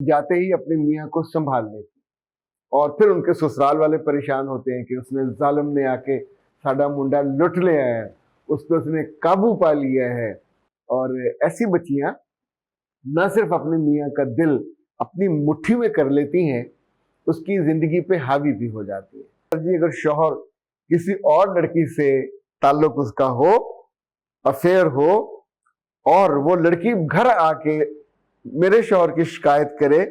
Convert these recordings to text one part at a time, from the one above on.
जाते ही अपने मियाँ को संभाल लेती और फिर उनके ससुराल वाले परेशान होते हैं कि उसने जालिम ने आके साडा मुंडा लुट लिया है, उसको उसने काबू पा लिया है। और ऐसी बच्चियां न सिर्फ अपने मियाँ का दिल अपनी मुट्ठी में कर लेती हैं, उसकी जिंदगी पे हावी भी हो जाती है। जी अगर शौहर किसी और लड़की से ताल्लुक उसका हो, अफेयर हो, और वो लड़की घर आके मेरे शौहर की शिकायत करे,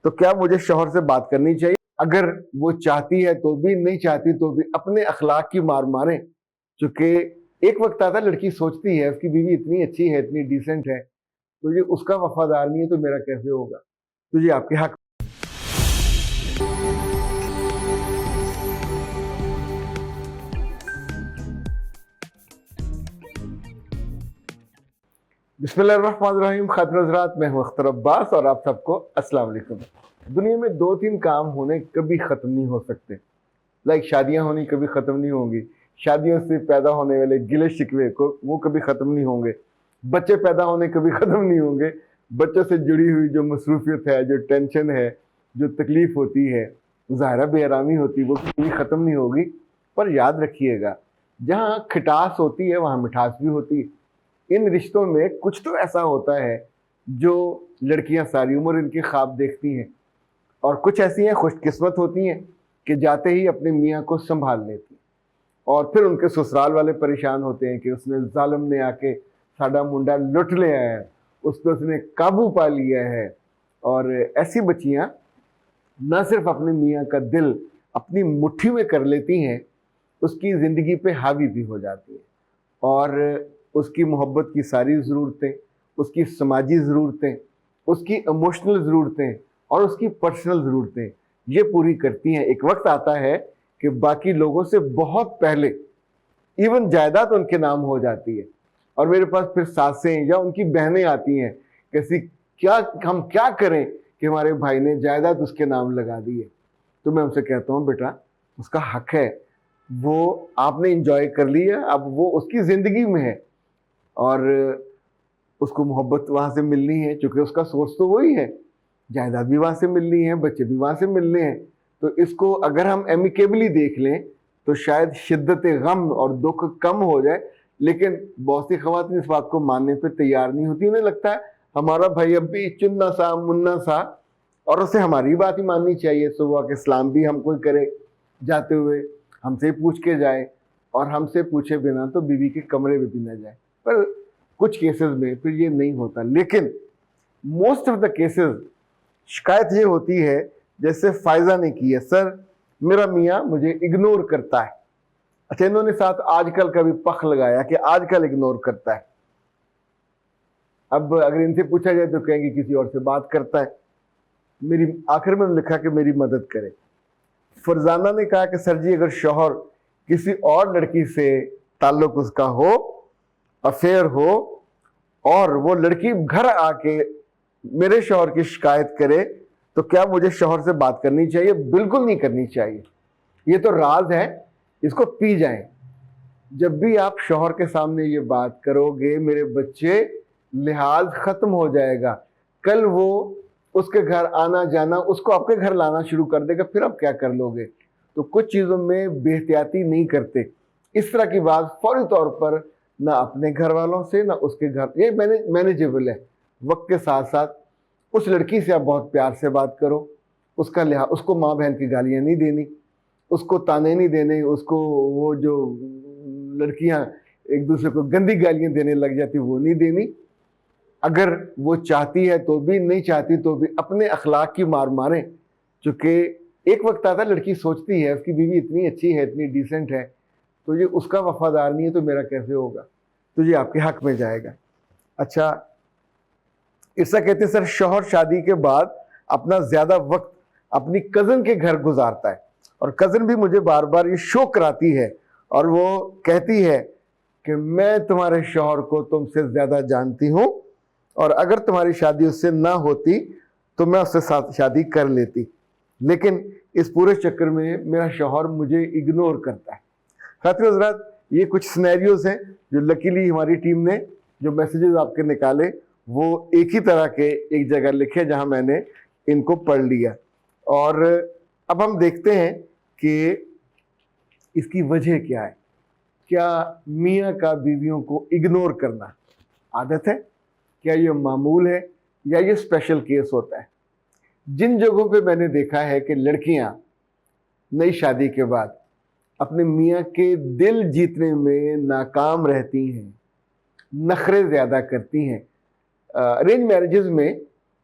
तो क्या मुझे शौहर से बात करनी चाहिए? अगर वो चाहती है तो भी, नहीं चाहती तो भी अपने अखलाक की मार मारे। चूंकि एक वक्त आता है लड़की सोचती है उसकी बीवी इतनी अच्छी है, इतनी डिसेंट है, तो ये उसका वफादार नहीं है तो मेरा कैसे होगा? तो ये आपके हक। बिस्मिल्लाहिर्रहमानिर्रहीम। खातिन हज़रात, मैं हूं अख्तर अब्बास और आप सबको अस्सलाम वालेकुम। दुनिया में 2-3 काम होने कभी ख़त्म नहीं हो सकते। लाइक शादियां होनी कभी ख़त्म नहीं होंगी, शादियों से पैदा होने वाले गिले शिकवे को वो कभी ख़त्म नहीं होंगे, बच्चे पैदा होने कभी ख़त्म नहीं होंगे, बच्चों से जुड़ी हुई जो मसरूफियत है, जो टेंशन है, जो तकलीफ़ होती है, ज़ाहिरा बेआरामी होती है, वो कभी ख़त्म नहीं होगी। पर याद रखिएगा, जहाँ खटास होती है वहाँ मिठास भी होती है। इन रिश्तों में कुछ तो ऐसा होता है जो लड़कियां सारी उम्र इनके ख्वाब देखती हैं, और कुछ ऐसी हैं खुशकिस्मत होती हैं कि जाते ही अपने मियाँ को संभाल लेती, और फिर उनके ससुराल वाले परेशान होते हैं कि उसने जालिम ने आके साडा मुंडा लुट लिया है, उसको उसने काबू पा लिया है। और ऐसी बच्चियां न सिर्फ अपने मियाँ का दिल अपनी मुट्ठी में कर लेती हैं, उसकी ज़िंदगी पे हावी भी हो जाती है, और उसकी मोहब्बत की सारी ज़रूरतें, उसकी समाजी ज़रूरतें, उसकी इमोशनल ज़रूरतें और उसकी पर्सनल ज़रूरतें ये पूरी करती हैं। एक वक्त आता है कि बाकी लोगों से बहुत पहले इवन जायदाद उनके नाम हो जाती है, और मेरे पास फिर सासें या उनकी बहनें आती हैं, कैसी क्या हम क्या करें कि हमारे भाई ने जायदाद उसके नाम लगा दी है। तो मैं उनसे कहता हूँ, बेटा उसका हक है, वो आपने इंजॉय कर लिया, अब वो उसकी ज़िंदगी में है और उसको मोहब्बत वहाँ से मिलनी है, क्योंकि उसका सोर्स तो वही है, जायदाद भी वहाँ से मिलनी है, बच्चे भी वहाँ से मिलने हैं। तो इसको अगर हम एमिकेबली देख लें तो शायद शिद्दत गम और दुख कम हो जाए। लेकिन बहुत सी ख़वातीन इस बात को मानने पर तैयार नहीं होती। उन्हें लगता है हमारा भाई अब भी चुन्ना सा मुन्ना सा, और उसे हमारी बात ही माननी चाहिए। सुबह के सलाम भी हम कोई करे जाते हुए हमसे पूछ के जाए, और हमसे पूछे बिना तो बीवी के कमरे में भी ना जाए। पर कुछ केसेस में फिर ये नहीं होता, लेकिन मोस्ट ऑफ द केसेस शिकायत ये होती है, जैसे फायजा ने की है, सर मेरा मियाँ मुझे इग्नोर करता है। अच्छा, इन्होंने साथ आजकल का भी पख लगाया कि आजकल इग्नोर करता है। अब अगर इनसे पूछा जाए तो कहेंगे किसी और से बात करता है। मेरी आखिर में लिखा कि मेरी मदद करे। फरजाना ने कहा कि सर जी अगर शौहर किसी और लड़की से ताल्लुक उसका हो, अफेयर हो, और वो लड़की घर आके मेरे शौहर की शिकायत करे, तो क्या मुझे शौहर से बात करनी चाहिए? बिल्कुल नहीं करनी चाहिए। ये तो राज है, इसको पी जाएं। जब भी आप शौहर के सामने ये बात करोगे, मेरे बच्चे, लिहाज खत्म हो जाएगा। कल वो उसके घर आना जाना, उसको आपके घर लाना शुरू कर देगा, फिर आप क्या कर लोगे? तो कुछ चीज़ों में बेहतियाती नहीं करते। इस तरह की बात फौरी तौर पर ना अपने घर वालों से ना उसके घर, ये मैनेजेबल है। वक्त के साथ साथ उस लड़की से आप बहुत प्यार से बात करो, उसका लिहाज, उसको माँ बहन की गालियाँ नहीं देनी, उसको ताने नहीं देने, उसको वो जो लड़कियाँ एक दूसरे को गंदी गालियाँ देने लग जाती वो नहीं देनी। अगर वो चाहती है तो भी, नहीं चाहती तो भी अपने अखलाक की मार मारें। चूँकि एक वक्त आता है लड़की सोचती है उसकी बीवी इतनी अच्छी है, इतनी डिसेंट है, तो ये उसका वफादार नहीं है तो मेरा कैसे होगा? तो ये आपके हक में जाएगा। अच्छा, ऐसा कहते हैं सर शौहर शादी के बाद अपना ज़्यादा वक्त अपनी कज़न के घर गुजारता है, और कज़न भी मुझे बार बार ये शो कराती है, और वो कहती है कि मैं तुम्हारे शौहर को तुमसे ज़्यादा जानती हूँ, और अगर तुम्हारी शादी उससे ना होती तो मैं उससे साथ शादी कर लेती, लेकिन इस पूरे चक्कर में मेरा शौहर मुझे इग्नोर करता है। खातिन हज़रात, ये कुछ सिनेरियोज हैं जो लकीली हमारी टीम ने जो मैसेजेस आपके निकाले वो एक ही तरह के एक जगह लिखे, जहां मैंने ان کو پڑھ لیا. اور اب ہم دیکھتے ہیں کہ اس کی وجہ کیا ہے. کیا میاں کا بیویوں کو اگنور کرنا عادت ہے؟ کیا یہ معمول ہے یا یہ اسپیشل کیس ہوتا ہے؟ جن جگہوں پہ میں نے دیکھا ہے کہ لڑکیاں نئی شادی کے بعد اپنے میاں کے دل جیتنے میں ناکام رہتی ہیں، نخرے زیادہ کرتی ہیں. ارینج میرجز میں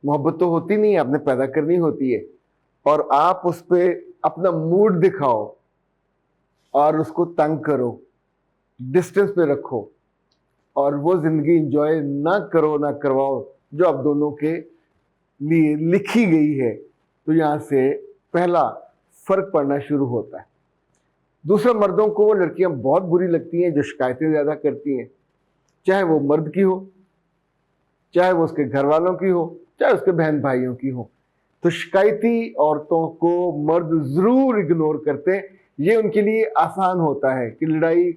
محبت تو ہوتی نہیں ہے، آپ نے پیدا کرنی ہوتی ہے، اور آپ اس پہ اپنا موڈ دکھاؤ اور اس کو تنگ کرو، ڈسٹنس پہ رکھو، اور وہ زندگی انجوائے نہ کرو، نہ کرواؤ جو آپ دونوں کے لیے لکھی گئی ہے، تو یہاں سے پہلا فرق پڑنا شروع ہوتا ہے. دوسرا، مردوں کو وہ لڑکیاں بہت بری لگتی ہیں جو شکایتیں زیادہ کرتی ہیں، چاہے وہ مرد کی ہو، چاہے وہ اس کے گھر والوں کی ہو، چاہے اس کے بہن بھائیوں کی ہو. تو شکایتی عورتوں کو مرد ضرور اگنور کرتے ہیں. یہ ان کے لیے آسان ہوتا ہے کہ لڑائی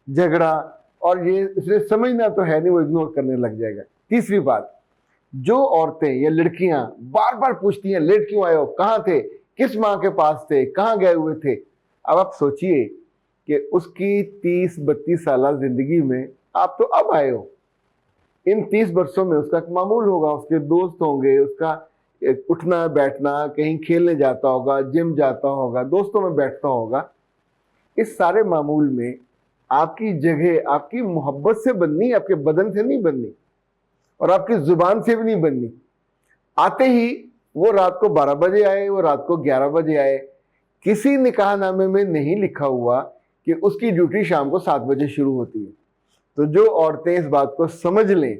جھگڑا، اور یہ اس نے سمجھنا تو ہے نہیں، وہ اگنور کرنے لگ جائے گا. تیسری بات، جو عورتیں یا لڑکیاں بار بار پوچھتی ہیں لیٹ کیوں آئے ہو، کہاں تھے، کس ماں کے پاس تھے، کہاں گئے ہوئے تھے. اب آپ سوچئے کہ اس کی 30-32 سالہ زندگی میں آپ تو اب آئے ہو. ان 30 برسوں میں اس کا ایک معمول ہوگا، اس کے دوست ہوں گے، اس کا اٹھنا بیٹھنا، کہیں کھیلنے جاتا ہوگا، جم جاتا ہوگا، دوستوں میں بیٹھتا ہوگا. اس سارے معمول میں آپ کی جگہ آپ کی محبت سے بننی، آپ کے بدن سے نہیں بننی، اور آپ کی زبان سے بھی نہیں بننی. آتے ہی وہ رات کو 12 بجے آئے، وہ رات کو 11 بجے آئے، کسی نکاح نامے میں نہیں لکھا ہوا کہ اس کی ڈیوٹی شام کو 7 بجے شروع ہوتی ہے. تو جو عورتیں اس بات کو سمجھ لیں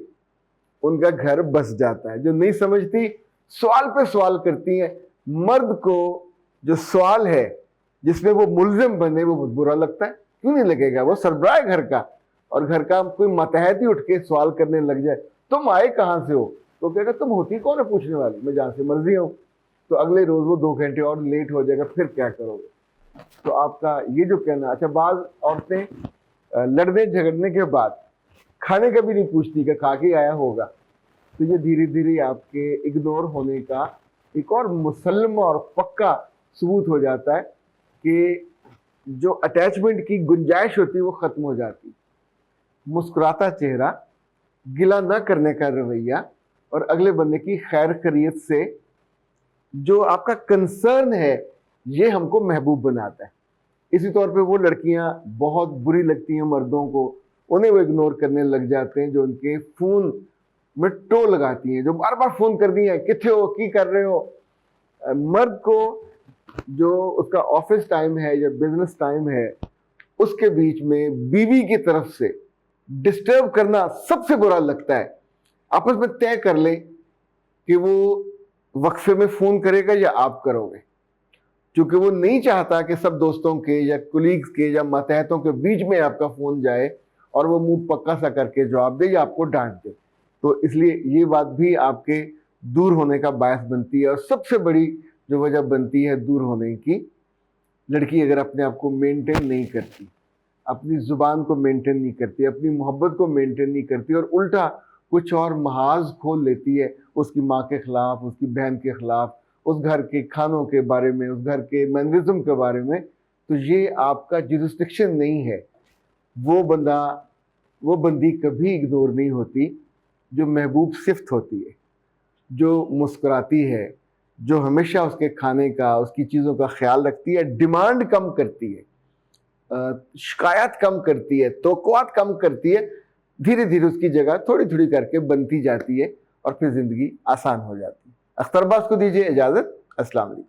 ان کا گھر بس جاتا ہے. جو نہیں سمجھتی سوال پہ سوال کرتی ہیں. مرد کو جو سوال ہے جس میں وہ ملزم بنے وہ بہت برا لگتا ہے. کیوں نہیں لگے گا؟ وہ سربراہ ہے گھر کا، اور گھر کا کوئی ماتحت ہی اٹھ کے سوال کرنے لگ جائے تم آئے کہاں سے ہو، تو کہے گا تم ہوتی کون ہے پوچھنے والی، میں جہاں سے مرضی ہوں. تو اگلے روز وہ 2 گھنٹے اور لیٹ ہو جائے گا، پھر کیا کرو گے؟ تو آپ کا یہ جو کہنا. اچھا، بعض عورتیں لڑنے جھگڑنے کے بعد کھانے کا بھی نہیں پوچھتی کہ کھا کے آیا ہوگا. تو یہ دھیرے دھیرے آپ کے اگنور ہونے کا ایک اور مسلم اور پکا ثبوت ہو جاتا ہے کہ جو اٹیچمنٹ کی گنجائش ہوتی ہے وہ ختم ہو جاتی. مسکراتا چہرہ، گلہ نہ کرنے کا رویہ، اور اگلے بندے کی خیر خیریت سے جو آپ کا کنسرن ہے یہ ہم کو محبوب بناتا ہے. اسی طور پہ وہ لڑکیاں بہت بری لگتی ہیں مردوں کو، انہیں وہ اگنور کرنے لگ جاتے ہیں جو ان کے فون میں ٹو لگاتی ہیں، جو بار بار فون کر دی ہیں کتھے ہو، کی کر رہے ہو. مرد کو جو اس کا آفس ٹائم ہے یا بزنس ٹائم ہے اس کے بیچ میں بیوی کی طرف سے ڈسٹرب کرنا سب سے برا لگتا ہے. آپس میں طے کر لیں کہ وہ وقفے میں فون کرے گا یا آپ کرو گے، کیونکہ وہ نہیں چاہتا کہ سب دوستوں کے یا کولیگز کے یا ماتحتوں کے بیچ میں آپ کا فون جائے اور وہ منہ پکا سا کر کے جواب دے یا آپ کو ڈانٹ دے. تو اس لیے یہ بات بھی آپ کے دور ہونے کا باعث بنتی ہے. اور سب سے بڑی جو وجہ بنتی ہے دور ہونے کی، لڑکی اگر اپنے آپ کو مینٹین نہیں کرتی، اپنی زبان کو مینٹین نہیں کرتی، اپنی محبت کو مینٹین نہیں کرتی، اور الٹا کچھ اور محاذ کھول لیتی ہے اس کی ماں کے خلاف، اس کی بہن کے خلاف، اس گھر کے کھانوں کے بارے میں، اس گھر کے مینرزم کے بارے میں، تو یہ آپ کا جورسڈکشن نہیں ہے. وہ بندہ، وہ بندی کبھی اگنور نہیں ہوتی جو محبوب صفت ہوتی ہے، جو مسکراتی ہے، جو ہمیشہ اس کے کھانے کا، اس کی چیزوں کا خیال رکھتی ہے، ڈیمانڈ کم کرتی ہے، شکایت کم کرتی ہے، توقعات کم کرتی ہے. دھیرے دھیرے اس کی جگہ تھوڑی تھوڑی کر کے بنتی جاتی ہے اور پھر زندگی آسان ہو جاتی ہے. اختر عباس کو دیجیے اجازت. السلام علیکم.